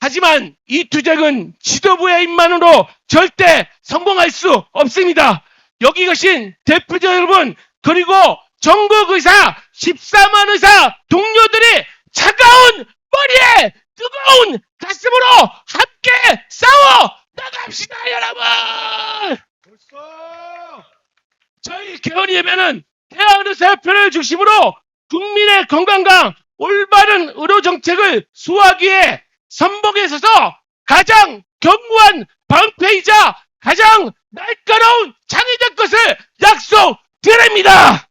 하지만 이 투쟁은 지도부의 힘만으로 절대 성공할 수 없습니다. 여기 계신 대표자 여러분 그리고 전국 의사 14만 의사 동료들이 차가운 머리에 뜨거운 가슴으로 함께 싸워 나갑시다, 여러분! 저희 개헌예배는 대한의사협회를 중심으로 국민의 건강과 올바른 의료 정책을 수호하기 위해 선봉에 서서 가장 견고한 방패이자 가장 날카로운 창이 될 것을 약속드립니다.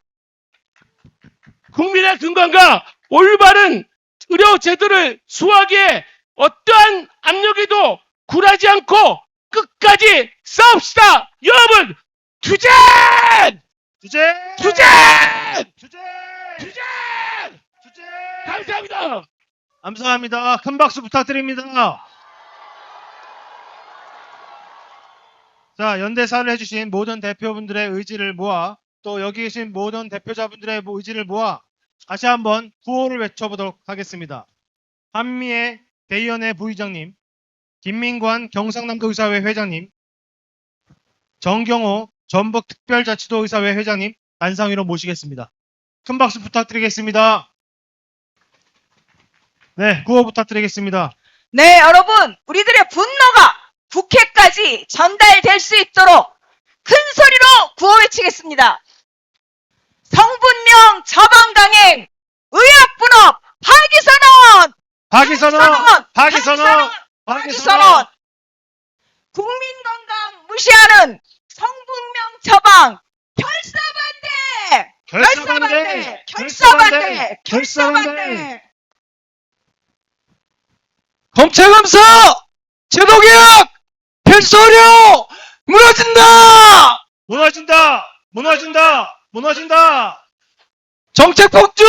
국민의 건강과 올바른 의료 제도를 수호하기에 어떠한 압력에도 굴하지 않고 끝까지 싸웁시다. 여러분, 투쟁! 투쟁! 투쟁! 투쟁! 투쟁! 투쟁! 감사합니다. 감사합니다. 큰 박수 부탁드립니다. 자, 연대사를 해주신 모든 대표분들의 의지를 모아 또 여기 계신 모든 대표자분들의 의지를 모아 다시 한번 구호를 외쳐보도록 하겠습니다. 한미애 대의원회 부의장님, 김민관 경상남도 의사회 회장님, 정경호 전북특별자치도 의사회 회장님, 단상 위로 모시겠습니다. 큰 박수 부탁드리겠습니다. 네, 구호 부탁드리겠습니다. 네, 여러분, 우리들의 분노가 국회까지 전달될 수 있도록 큰 소리로 구호 외치겠습니다. 성분명 처방강행, 의약분업, 파기선언! 파기선언! 파기선언! 국민건강 무시하는 성분명 처방, 결사반대! 결사반대! 검찰검사 제도개혁 필수료 무너진다! 정책폭주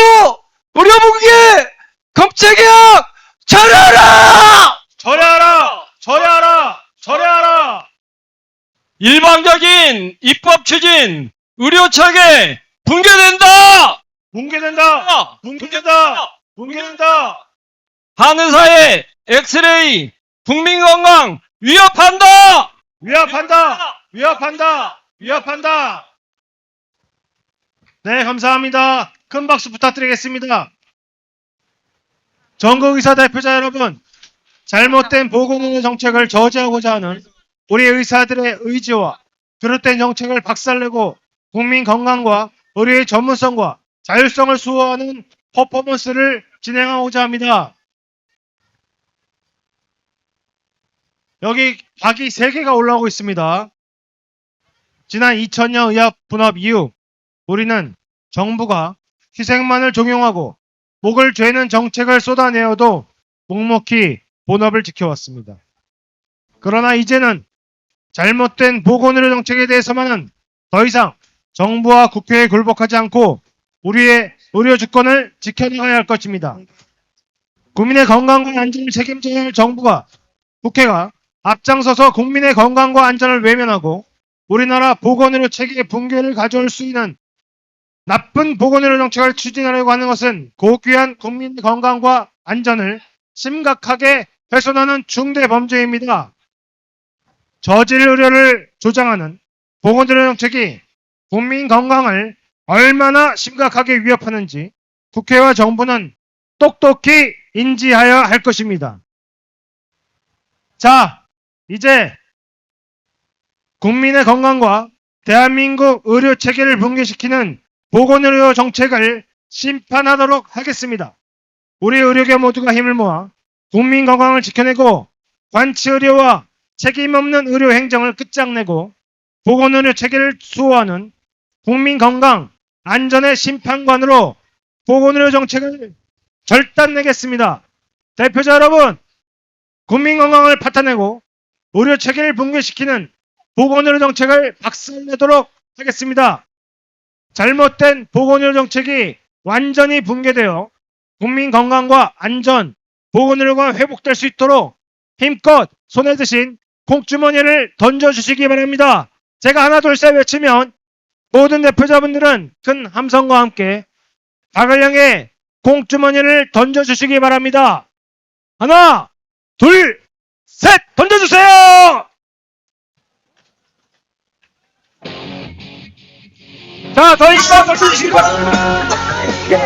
우려무기에 검찰개혁 철회하라 일방적인 입법 추진 의료체계 붕괴된다 한의사의 엑스레이 국민건강 위협한다 위협한다! 네, 감사합니다. 큰 박수 부탁드리겠습니다. 전국의사 대표자 여러분, 잘못된 보건의료 정책을 저지하고자 하는 우리 의사들의 의지와 그릇된 정책을 박살내고 국민 건강과 의료의 전문성과 자율성을 수호하는 퍼포먼스를 진행하고자 합니다. 여기 박이 3개가 올라오고 있습니다. 지난 2000년 의학 분업 이후 우리는 정부가 희생만을 종용하고 목을 죄는 정책을 쏟아내어도 묵묵히 본업을 지켜왔습니다. 그러나 이제는 잘못된 보건의료 정책에 대해서만은 더 이상 정부와 국회에 굴복하지 않고 우리의 의료 주권을 지켜나가야 할 것입니다. 국민의 건강과 안전을 책임져야 할 정부가 국회가 앞장서서 국민의 건강과 안전을 외면하고 우리나라 보건의료 체계의 붕괴를 가져올 수 있는 나쁜 보건의료 정책을 추진하려고 하는 것은 고귀한 국민 건강과 안전을 심각하게 훼손하는 중대 범죄입니다. 저질 의료를 조장하는 보건의료 정책이 국민 건강을 얼마나 심각하게 위협하는지 국회와 정부는 똑똑히 인지하여야 할 것입니다. 자, 이제 국민의 건강과 대한민국 의료 체계를 붕괴시키는 보건의료 정책을 심판하도록 하겠습니다. 우리 의료계 모두가 힘을 모아 국민 건강을 지켜내고 관치의료와 책임없는 의료 행정을 끝장내고 보건의료 체계를 수호하는 국민 건강 안전의 심판관으로 보건의료 정책을 절단내겠습니다. 대표자 여러분, 국민 건강을 파탄내고 의료 체계를 붕괴시키는 보건의료 정책을 박살내도록 하겠습니다. 잘못된 보건의료 정책이 완전히 붕괴되어 국민 건강과 안전, 보건의료가 회복될 수 있도록 힘껏 손에 드신 콩주머니를 던져주시기 바랍니다. 제가 하나 둘 셋 외치면 모든 대표자분들은 큰 함성과 함께 박을 향해 콩주머니를 던져주시기 바랍니다. 하나, 둘, 셋 던져주세요. 자, 더 있어 던져주시기 바랍니다. 자,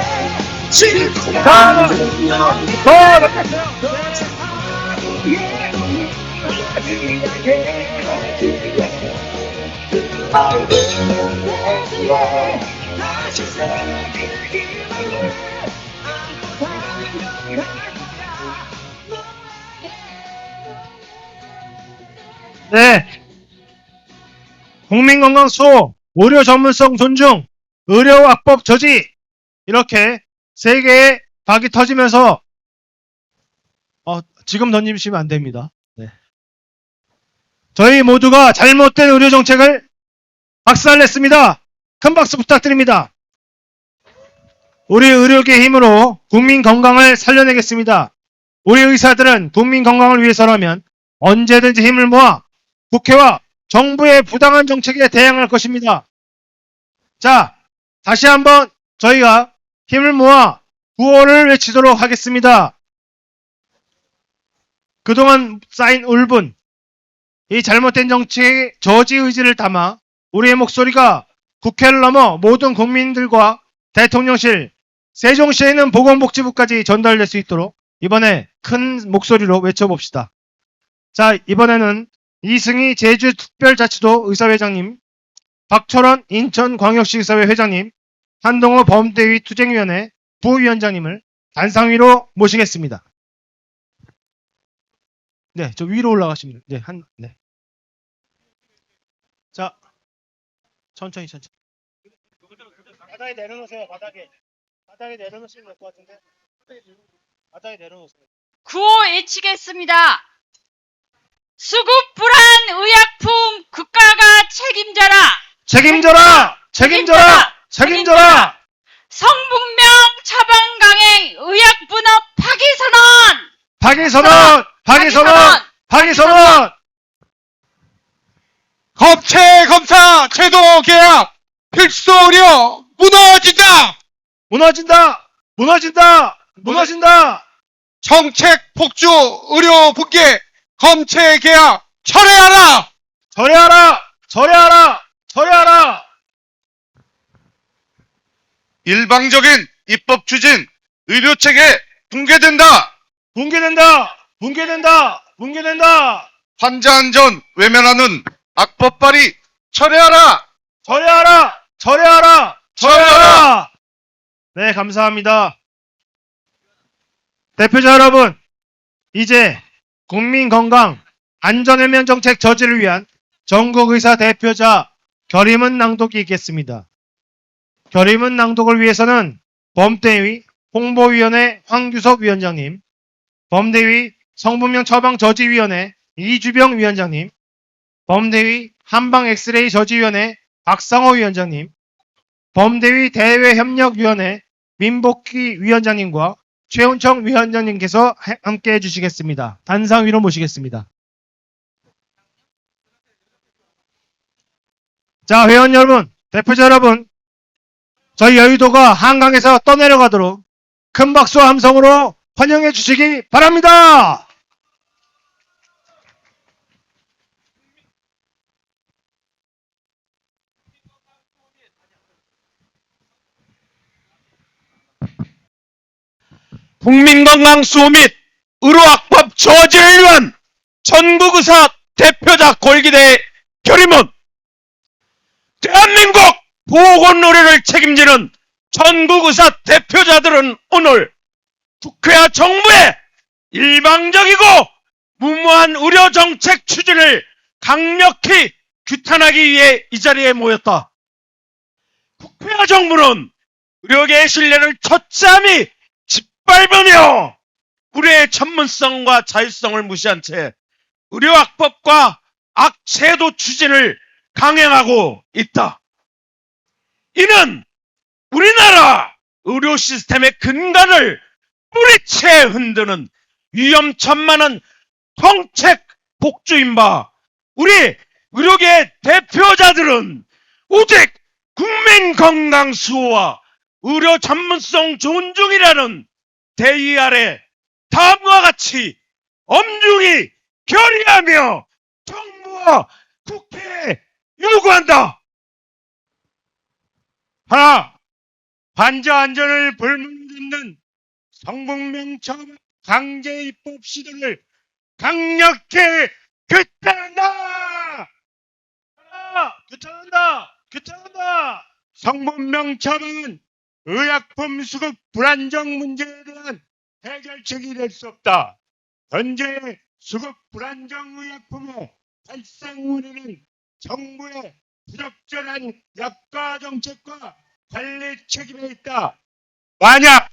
네. 국민건강 수호, 의료 전문성 존중, 의료 악법 저지 이렇게 3개의 박이 터지면서 지금 던지시면 안 됩니다. 네. 저희 모두가 잘못된 의료 정책을 박살냈습니다. 큰 박수 부탁드립니다. 우리 의료계의 힘으로 국민 건강을 살려내겠습니다. 우리 의사들은 국민 건강을 위해서라면 언제든지 힘을 모아 국회와 정부의 부당한 정책에 대항할 것입니다. 자, 다시 한번 저희가 힘을 모아 구호를 외치도록 하겠습니다. 그동안 쌓인 울분, 이 잘못된 정책의 저지 의지를 담아 우리의 목소리가 국회를 넘어 모든 국민들과 대통령실, 세종시에 있는 보건복지부까지 전달될 수 있도록 이번에 큰 목소리로 외쳐봅시다. 자, 이번에는 이승희 제주특별자치도 의사회장님, 박철원 인천광역시의사회 회장님, 한동호 범대위 투쟁위원회 부위원장님을 단상위로 모시겠습니다. 네, 저 위로 올라가시면 네, 네. 자, 천천히. 바닥에 내려놓으세요. 바닥에 내려놓으시면 될 것 같은데. 바닥에 내려놓으세요. 구호 외치겠습니다. 수급 불안 의약품 국가가 책임져라. 책임져라. 성분명 처방 강행 의약분업 파기 선언. 법체 검사 제도 계약 필수 의료 무너진다. 정책 폭주 의료 붕괴 검체 계약 철회하라. 일방적인 입법 추진 의료 체계 붕괴된다. 환자 안전 외면하는 악법 발의 철회하라. 네, 감사합니다. 대표자 여러분, 이제 국민건강 안전외면 정책 저지를 위한 전국의사 대표자 결의문 낭독이 있겠습니다. 결의문 낭독을 위해서는 범대위 홍보위원회 황규석 위원장님, 범대위 성분명 처방 저지위원회 이주병 위원장님, 범대위 한방 엑스레이 저지위원회 박상호 위원장님, 범대위 대외협력위원회 민복희 위원장님과 최훈청 위원장님께서 함께 해주시겠습니다. 단상 위로 모시겠습니다. 자, 회원 여러분, 대표자 여러분, 저희 여의도가 한강에서 떠내려가도록 큰 박수와 함성으로 환영해 주시기 바랍니다. 국민건강수호 및 의료악법 저지를 위한 전국의사 대표자 골기대 결의문. 대한민국 보건의료를 책임지는 전국의사 대표자들은 오늘 국회와 정부의 일방적이고 무모한 의료정책 추진을 강력히 규탄하기 위해 이 자리에 모였다. 국회와 정부는 의료계의 신뢰를 처참히 짓밟으며 의료의 전문성과 자율성을 무시한 채 의료악법과 악제도 추진을 강행하고 있다. 이는 우리나라 의료 시스템의 근간을 뿌리채 흔드는 위험천만한 정책 복주인 바 우리 의료계의 대표자들은 오직 국민건강 수호와 의료 전문성 존중이라는 대의 아래 다음과 같이 엄중히 결의하며 정부와 국회에 요구한다. 하나, 환자 안전을 불문짓는 성분명 처방 강제 입법 시도를 강력히 규탄한다. 하나, 규탄한다. 성분명 처방은 의약품 수급 불안정 문제에 대한 해결책이 될 수 없다. 현재 수급 불안정 의약품의 발생 원인은 정부의 부적절한 약가 정책과 관리 책임에 있다. 만약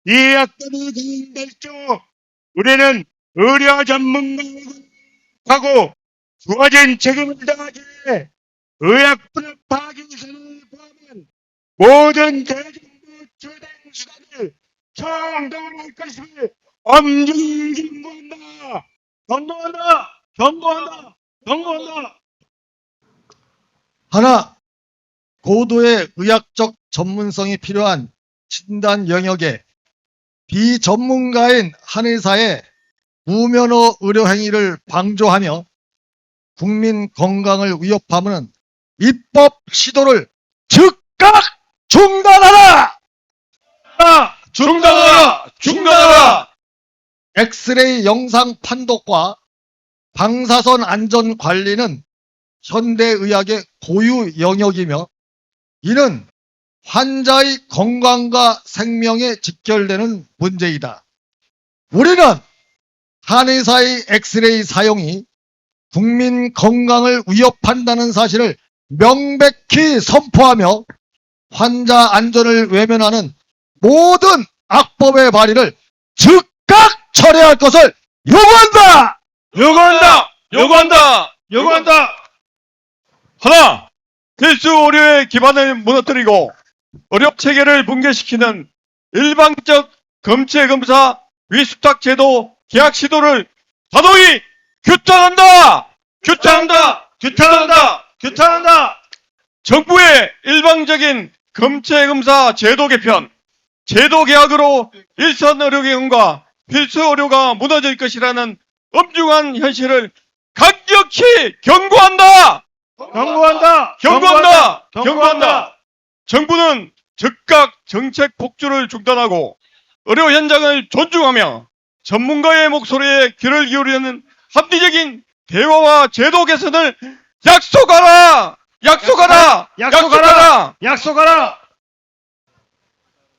이 약관이 강행될 경우 우리는 의료 전문가하고 주어진 책임을 다하기 위해 의약분업 파기 선언을 포함한 모든 대정부 주된 수단을 총동원할 것임을 엄중히 경고한다. 하나, 고도의 의학적 전문성이 필요한 진단 영역에 비전문가인 한의사의 무면허 의료 행위를 방조하며 국민 건강을 위협하는 입법 시도를 즉각 중단하라! 중단하라! 중단하라! 엑스레이 영상 판독과 방사선 안전 관리는 현대의학의 고유 영역이며 이는 환자의 건강과 생명에 직결되는 문제이다. 우리는 한의사의 엑스레이 사용이 국민 건강을 위협한다는 사실을 명백히 선포하며 환자 안전을 외면하는 모든 악법의 발의를 즉각 철회할 것을 요구한다! 요구한다! 요구한다! 요구한다! 하나, 필수 의료의 기반을 무너뜨리고 의료 체계를 붕괴시키는 일방적 검체 검사 위수탁 제도 계약 시도를 단호히 규탄한다! 규탄한다! 규탄한다! 규탄한다! 정부의 일방적인 검체 검사 제도 개편, 제도 계약으로 일선 의료기관과 필수 의료가 무너질 것이라는 엄중한 현실을 강력히 경고한다! 경고한다! 경고한다! 경고한다! 정부는 즉각 정책 폭주를 중단하고 의료 현장을 존중하며 전문가의 목소리에 귀를 기울이는 합리적인 대화와 제도 개선을 약속하라! 약속하라! 약속하라! 약속하라!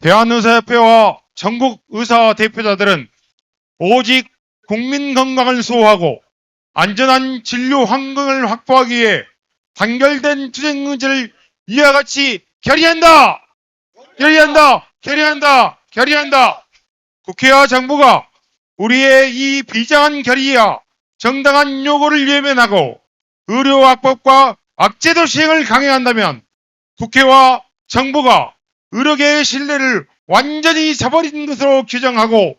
대한의사협회와 전국 의사 대표자들은 오직 국민 건강을 수호하고 안전한 진료 환경을 확보하기 위해 단결된 투쟁 의지를 이와 같이 결의한다! 결의한다! 결의한다! 결의한다! 국회와 정부가 우리의 이 비장한 결의와 정당한 요구를 외면하고 의료악법과 악제도 시행을 강행한다면 국회와 정부가 의료계의 신뢰를 완전히 저버린 것으로 규정하고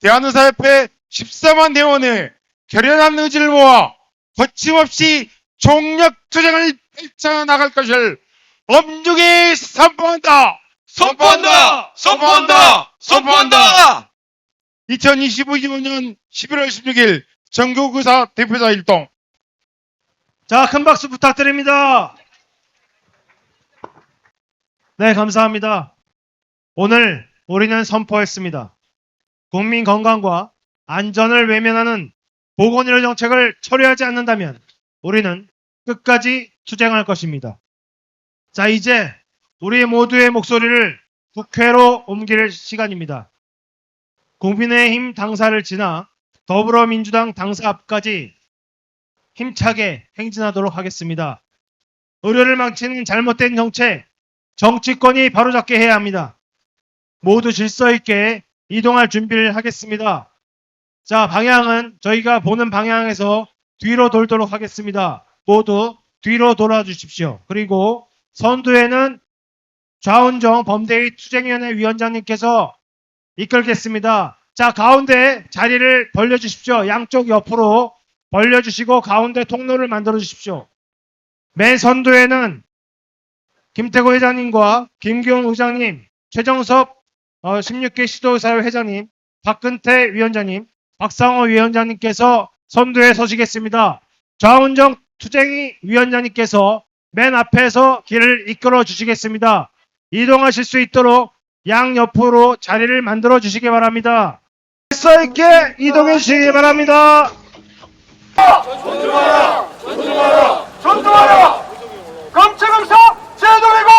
대한의사협회 14만 대원의 결연한 의지를 모아 거침없이 총력 투쟁을 펼쳐나갈 것을 엄중히 선포한다! 선포한다! 선포한다! 선포한다! 2025년 11월 16일 전국의사 대표자 일동. 자, 큰 박수 부탁드립니다. 네, 감사합니다. 오늘 우리는 선포했습니다. 국민 건강과 안전을 외면하는 보건의료 정책을 철회하지 않는다면 우리는 끝까지 투쟁할 것입니다. 자, 이제 우리 모두의 목소리를 국회로 옮길 시간입니다. 국민의힘 당사를 지나 더불어민주당 당사 앞까지 힘차게 행진하도록 하겠습니다. 의료를 망치는 잘못된 정책, 정치권이 바로잡게 해야 합니다. 모두 질서 있게 이동할 준비를 하겠습니다. 자, 방향은 저희가 보는 방향에서 뒤로 돌도록 하겠습니다. 모두 뒤로 돌아주십시오. 그리고 선두에는 좌운정 범대위 투쟁위원회 위원장님께서 이끌겠습니다. 자, 가운데 자리를 벌려주십시오. 양쪽 옆으로 벌려주시고 가운데 통로를 만들어 주십시오. 맨 선두에는 김태고 회장님과 김기용 의장님, 최정섭 16개 시도의사회 회장님, 박근태 위원장님, 박상호 위원장님께서 선두에 서시겠습니다. 좌운정 투쟁위 위원장님께서 맨 앞에서 길을 이끌어 주시겠습니다. 이동하실 수 있도록 양옆으로 자리를 만들어 주시기 바랍니다. 질서 있게 이동해 주시기 바랍니다. 존중하라! 존중하라! 존중하라! 검체검사 제도이고